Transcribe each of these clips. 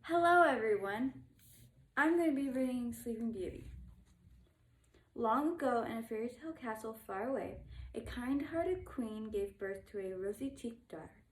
Hello everyone, I'm going to be reading Sleeping Beauty. Long ago in a fairy tale castle far away, a kind-hearted queen gave birth to a rosy-cheeked daughter.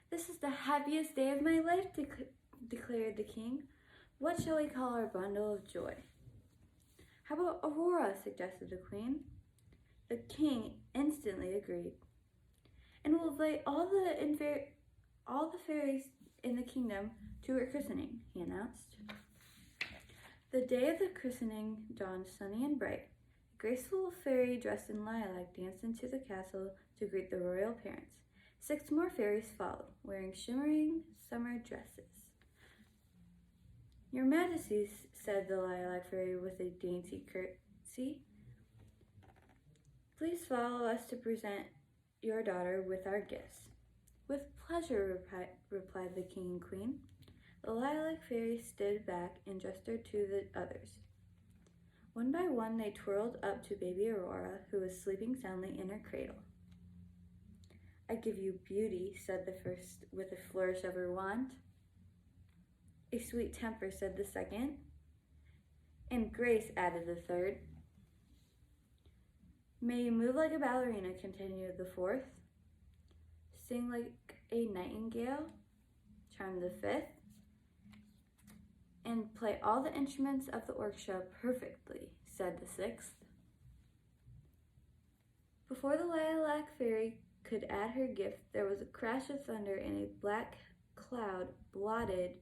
"This is the happiest day of my life," declared the king. "What shall we call our bundle of joy?" "How about Aurora?" suggested the queen. The king instantly agreed. "And we'll invite all the fairies in the kingdom to her christening," he announced. The day of the christening dawned sunny and bright. A graceful fairy dressed in lilac danced into the castle to greet the royal parents. 6 more fairies followed, wearing shimmering summer dresses. "Your Majesty," said the lilac fairy with a dainty curtsy, "please follow us to present your daughter with our gifts." "With pleasure," replied the king and queen. The lilac fairy stood back and gestured to the others. One by one, they twirled up to baby Aurora, who was sleeping soundly in her cradle. "I give you beauty," said the first with a flourish of her wand. "A sweet temper," said the second. "And grace," added the third. "May you move like a ballerina," continued the fourth. "Sing like a nightingale," chimed the fifth. "And play all the instruments of the orchestra perfectly," said the sixth. Before the lilac fairy could add her gift, there was a crash of thunder and a black cloud blotted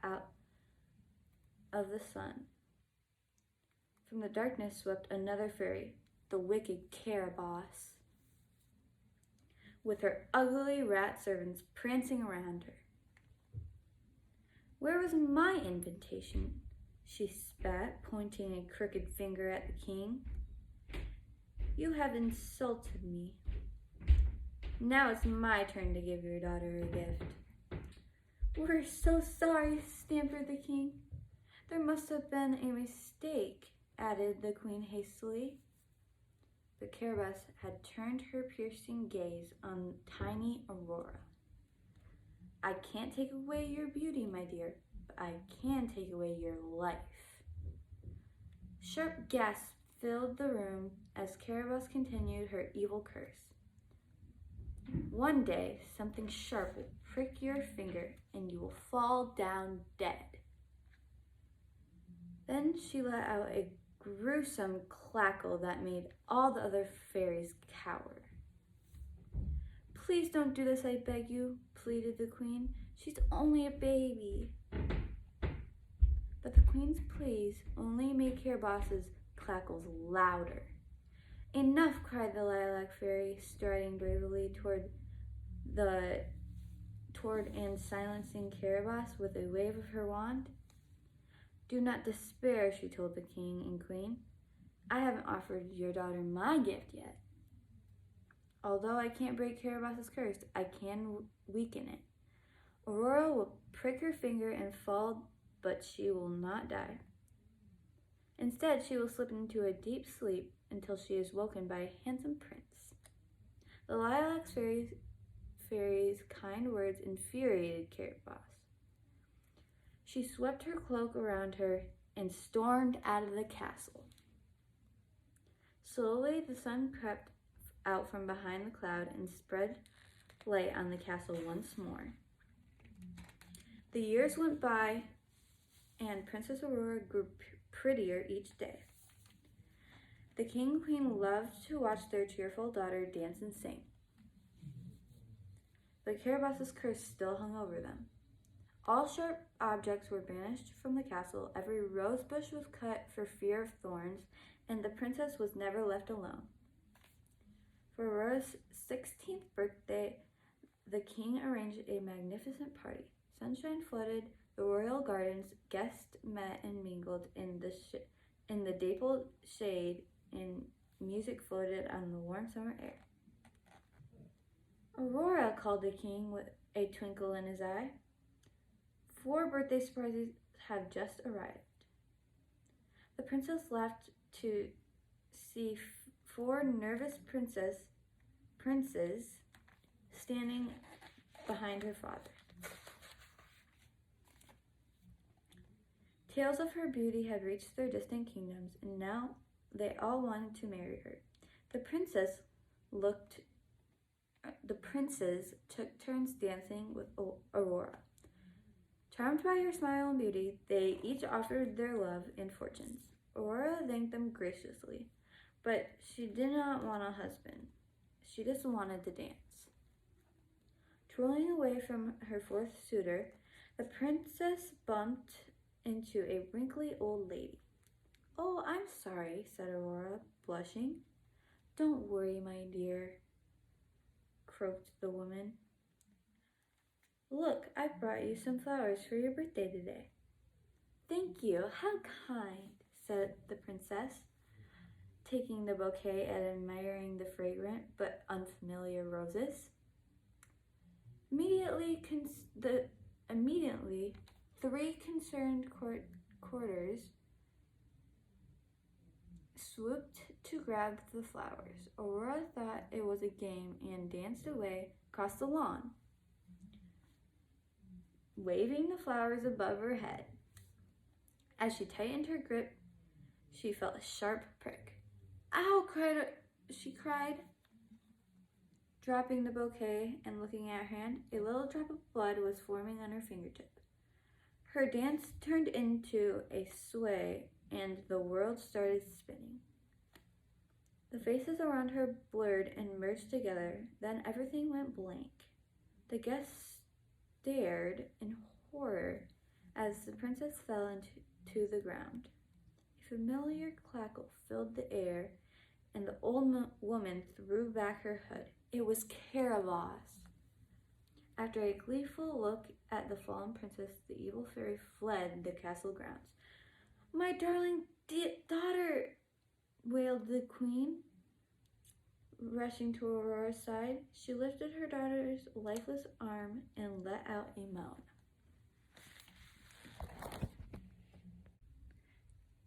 out of the sun. From the darkness swept another fairy, the wicked Caraboss, with her ugly rat servants prancing around her. "Where was my invitation?" she spat, pointing a crooked finger at the king. "You have insulted me. Now it's my turn to give your daughter a gift." "We're so sorry," stammered the king. "There must have been a mistake," added the queen hastily. But Caraboss had turned her piercing gaze on tiny Aurora. "I can't take away your beauty, my dear, but I can take away your life." Sharp gasps filled the room as Caraboss continued her evil curse. "One day, something sharp will prick your finger and you will fall down dead." Then she let out a gruesome cackle that made all the other fairies cower. "Please don't do this, I beg you," pleaded the queen. "She's only a baby." But the queen's pleas only made Caraboss's cackles louder. "Enough!" cried the lilac fairy, striding bravely toward and silencing Caraboss with a wave of her wand. "Do not despair," she told the king and queen. "I haven't offered your daughter my gift yet. Although I can't break Caraboss's curse, I can weaken it. Aurora will prick her finger and fall, but she will not die. Instead, she will slip into a deep sleep until she is woken by a handsome prince." The lilac fairy's kind words infuriated Caraboss. She swept her cloak around her and stormed out of the castle. Slowly, the sun crept out from behind the cloud and spread light on the castle once more. The years went by, and Princess Aurora grew prettier each day. The king and queen loved to watch their cheerful daughter dance and sing. But Caraboss's curse still hung over them. All sharp objects were banished from the castle, every rose bush was cut for fear of thorns, and the princess was never left alone. For Aurora's 16th birthday, the king arranged a magnificent party. Sunshine flooded the royal gardens, guests met and mingled in the dappled shade, and music floated on the warm summer air. "Aurora," called the king with a twinkle in his eye. 4 birthday surprises have just arrived. The princess laughed to see 4 nervous princes standing behind her father. Tales of her beauty had reached their distant kingdoms, and now they all wanted to marry her. The princes took turns dancing with Aurora. Charmed by her smile and beauty, they each offered their love and fortunes. Aurora thanked them graciously, but she did not want a husband. She just wanted to dance. Twirling away from her fourth suitor, the princess bumped into a wrinkly old lady. "Oh, I'm sorry," said Aurora, blushing. "Don't worry, my dear," croaked the woman. "Look, I've brought you some flowers for your birthday today." "Thank you, how kind," said the princess, taking the bouquet and admiring the fragrant but unfamiliar roses. Immediately, three concerned courtiers swooped to grab the flowers. Aurora thought it was a game and danced away across the lawn, waving the flowers above her head. As she tightened her grip, she felt a sharp prick. "Ow!" she cried, dropping the bouquet and looking at her hand. A little drop of blood was forming on her fingertip. Her dance turned into a sway, and the world started spinning. The faces around her blurred and merged together. Then everything went blank. The guests stared in horror as the princess fell into the ground. A familiar cackle filled the air, and the old woman threw back her hood. It was Caraboss. After a gleeful look at the fallen princess, the evil fairy fled the castle grounds. "My darling daughter," wailed the queen, rushing to Aurora's side. She lifted her daughter's lifeless arm and let out a moan.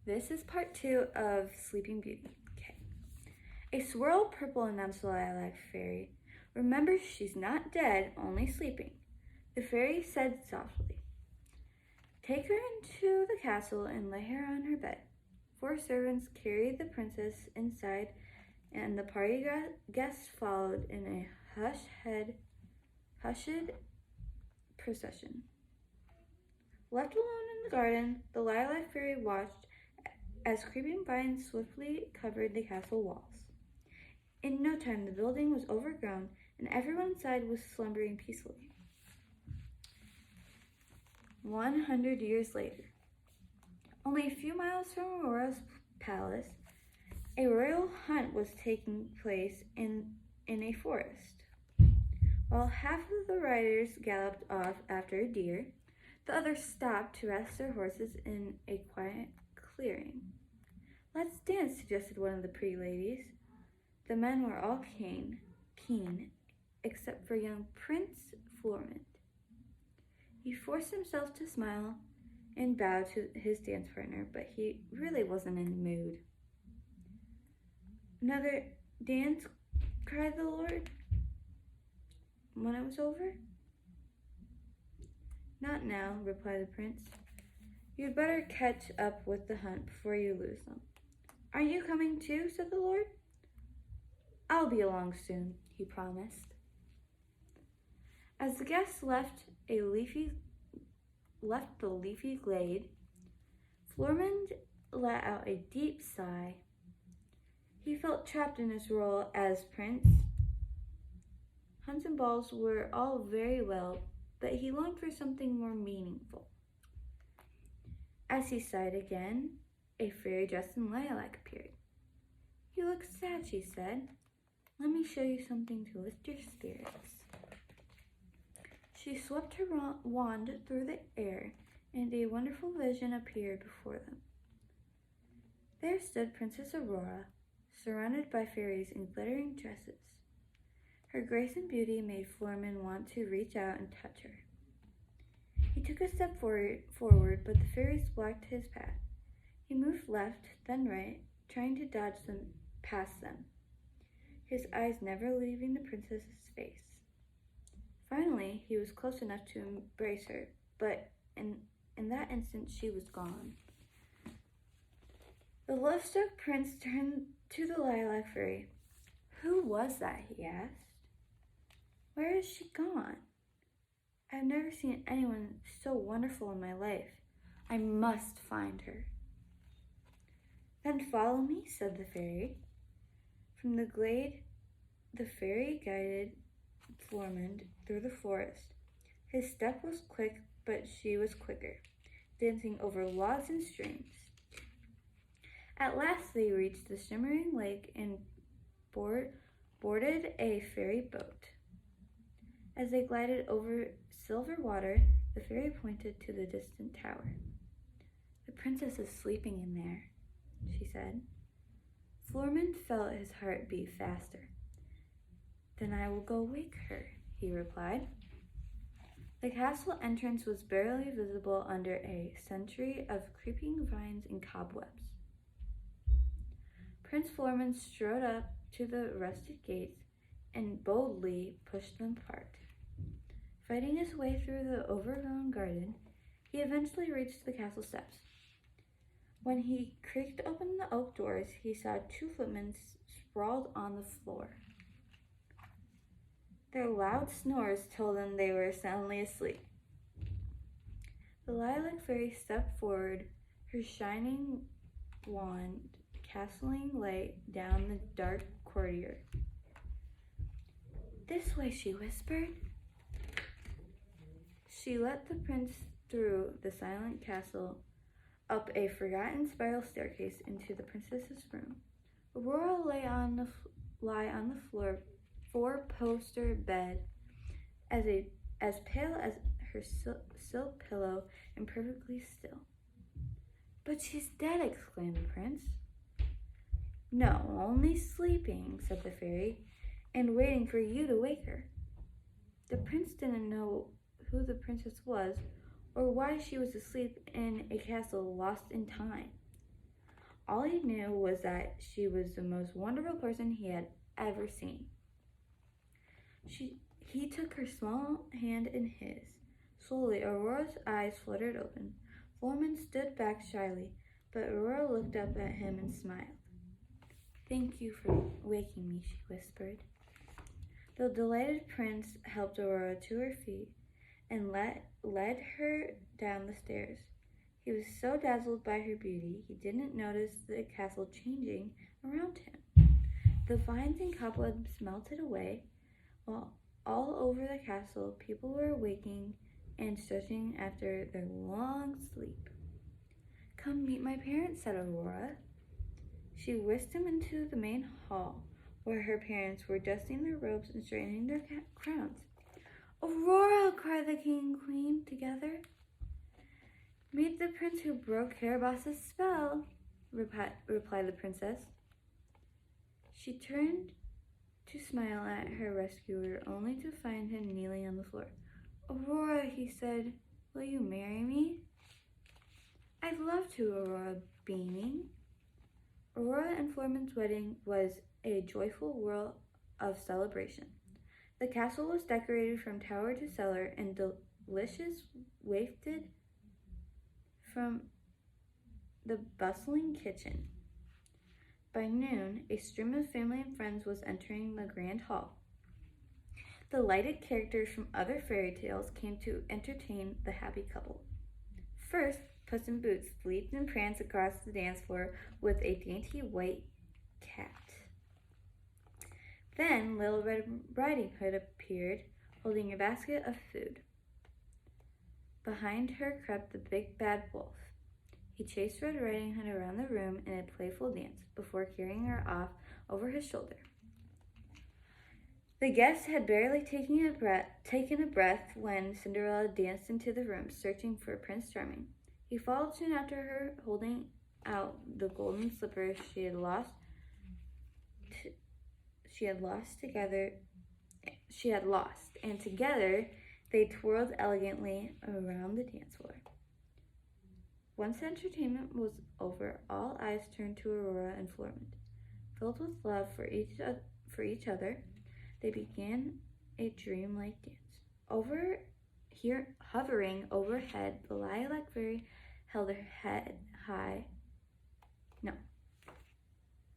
This is part 2 of Sleeping Beauty. Okay. A swirl purple, announced the lilac fairy. "Remember, she's not dead, only sleeping." The fairy said softly, "Take her into the castle and lay her on her bed." 4 servants carried the princess inside, and the party guests followed in a hushed procession. Left alone in the garden, the lilac fairy watched as creeping vines swiftly covered the castle walls. In no time, the building was overgrown, and everyone inside was slumbering peacefully. 100 years later, only a few miles from Aurora's palace, a royal hunt was taking place in a forest. While half of the riders galloped off after a deer, the others stopped to rest their horses in a quiet clearing. "Let's dance," suggested one of the pretty ladies. The men were all keen, except for young Prince Flormant. He forced himself to smile and bow to his dance partner, but he really wasn't in the mood. "Another dance?" cried the lord when it was over. "Not now," replied the prince. "You'd better catch up with the hunt before you lose them." "Are you coming too?" said the lord. "I'll be along soon," he promised. As the guests left the leafy glade, Flormand let out a deep sigh. He felt trapped in his role as prince. Hunts and balls were all very well, but he longed for something more meaningful. As he sighed again, a fairy dressed in lilac appeared. "You look sad," she said. "Let me show you something to lift your spirits." She swept her wand through the air, and a wonderful vision appeared before them. There stood Princess Aurora, surrounded by fairies in glittering dresses. Her grace and beauty made Flormand want to reach out and touch her. He took a step forward, but the fairies blocked his path. He moved left, then right, trying to dodge them past them, his eyes never leaving the princess's face. Finally, he was close enough to embrace her, but In that instant, she was gone. The love-struck prince turned to the lilac fairy. "Who was that?" he asked. "Where is she gone? I've never seen anyone so wonderful in my life. I must find her." "Then follow me," said the fairy. From the glade, the fairy guided Flormund through the forest. His step was quick, but she was quicker, dancing over logs and streams. At last they reached the shimmering lake and boarded a ferry boat. As they glided over silver water, the fairy pointed to the distant tower. "The princess is sleeping in there," she said. Flormund felt his heart beat faster. "Then I will go wake her," he replied. The castle entrance was barely visible under a century of creeping vines and cobwebs. Prince Flormund strode up to the rusted gates and boldly pushed them apart. Fighting his way through the overgrown garden, he eventually reached the castle steps. When he creaked open the oak doors, he saw 2 footmen sprawled on the floor. Their loud snores told him they were soundly asleep. The lilac fairy stepped forward, her shining wand casting light down the dark corridor. "This way," she whispered. She led the prince through the silent castle, up a forgotten spiral staircase into the princess's room. Aurora lay on the floor, 4-poster bed, as pale as her silk pillow and perfectly still. "But she's dead!" exclaimed the prince. "No, only sleeping," said the fairy, "and waiting for you to wake her." The prince didn't know who the princess was or why she was asleep in a castle lost in time. All he knew was that she was the most wonderful person he had ever seen. He took her small hand in his. Slowly, Aurora's eyes fluttered open. Flormund stood back shyly, but Aurora looked up at him and smiled. "Thank you for waking me," she whispered. The delighted prince helped Aurora to her feet and led her down the stairs. He was so dazzled by her beauty, he didn't notice the castle changing around him. The vines and cobwebs melted away, while all over the castle people were waking and stretching after their long sleep. "Come meet my parents," said Aurora. She whisked him into the main hall, where her parents were dusting their robes and straightening their crowns. "Aurora!" cried the king and queen together. "Meet the prince who broke Caraboss's spell," replied the princess. She turned to smile at her rescuer, only to find him kneeling on the floor. "Aurora," he said, "will you marry me?" "I'd love to," Aurora beaming. Aurora and Flormund's wedding was a joyful whirl of celebration. The castle was decorated from tower to cellar, and delicious wafted from the bustling kitchen. By noon, a stream of family and friends was entering the grand hall. The lighted characters from other fairy tales came to entertain the happy couple. First, Puss in Boots leaped and pranced across the dance floor with a dainty white cat. Then Little Red Riding Hood appeared, holding a basket of food. Behind her crept the big bad wolf. He chased Red Riding Hood around the room in a playful dance before carrying her off over his shoulder. The guests had barely taken a breath when Cinderella danced into the room, searching for Prince Charming. He followed soon after her, holding out the golden slippers she had lost, and together they twirled elegantly around the dance floor. Once the entertainment was over, all eyes turned to Aurora and Flormund. Filled with love for each other, they began a dreamlike dance. Over hovering overhead, the lilac fairy held her head high. No,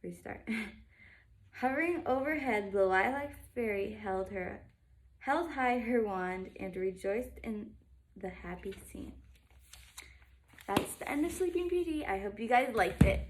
restart. Hovering overhead, the lilac fairy held high her wand and rejoiced in the happy scene. That's the end of Sleeping Beauty. I hope you guys liked it.